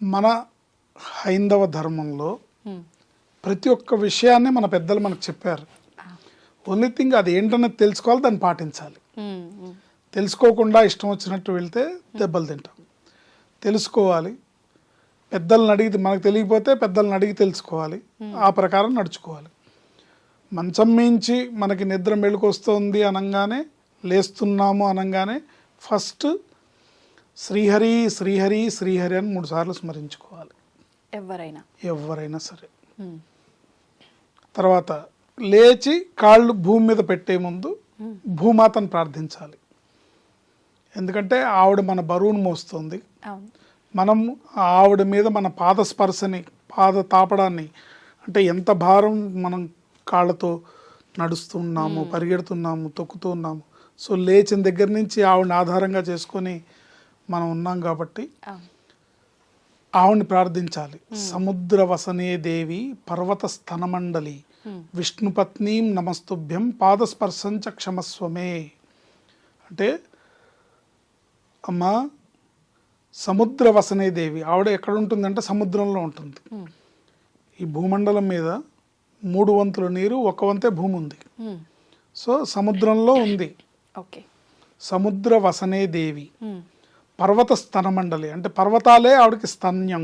మన హైందవ ధర్మంలో ప్రతి ఒక్క విషయాన్ని మన పెద్దలు మనకు చెప్పారు. ఓన్లీ థింగ్ అది ఏంటన్నది తెలుసుకోవాలి, దాన్ని పాటించాలి. తెలుసుకోకుండా ఇష్టం వచ్చినట్టు వెళ్తే దెబ్బలు తింటాం. తెలుసుకోవాలి, పెద్దలను అడిగి, మనకు తెలియకపోతే పెద్దలను అడిగి తెలుసుకోవాలి, ఆ ప్రకారం నడుచుకోవాలి. మంచం మించి మనకి నిద్ర మెళుకొస్తుంది అనగానే, లేస్తున్నాము అనగానే ఫస్ట్ శ్రీహరి శ్రీహరి శ్రీహరి అని 3 సార్లు స్మరించుకోవాలి ఎవరైనా సరే. తర్వాత లేచి కాళ్ళు భూమి మీద పెట్టే ముందు భూమాతను ప్రార్థించాలి. ఎందుకంటే ఆవిడ మన బరువును మోస్తుంది. మనం ఆవిడ మీద మన పాద స్పర్శని, పాద తాపడాన్ని, అంటే ఎంత భారం మనం కాళ్ళతో నడుస్తున్నాము, పరిగెడుతున్నాము, తొక్కుతున్నాము. సో లేచిన దగ్గర నుంచి ఆవిడని ఆధారంగా చేసుకొని మనం ఉన్నాం కాబట్టి ఆవిడని ప్రార్థించాలి. సముద్ర వసనే దేవి పర్వత స్తనమండలి విష్ణుపత్నీం నమస్తుభ్యం పాదస్పర్శంచ క్షమస్వమే. అంటే అమ్మా సముద్ర వసనే దేవి, ఆవిడ ఎక్కడ ఉంటుందంటే సముద్రంలో ఉంటుంది. ఈ భూమండలం మీద 3 వంతుల నీరు, 1 వంతే భూమి ఉంది. సో సముద్రంలో ఉంది. సముద్ర వసనే దేవి పర్వత స్తనమండలి, అంటే పర్వతాలే ఆవిడకి స్తన్యం.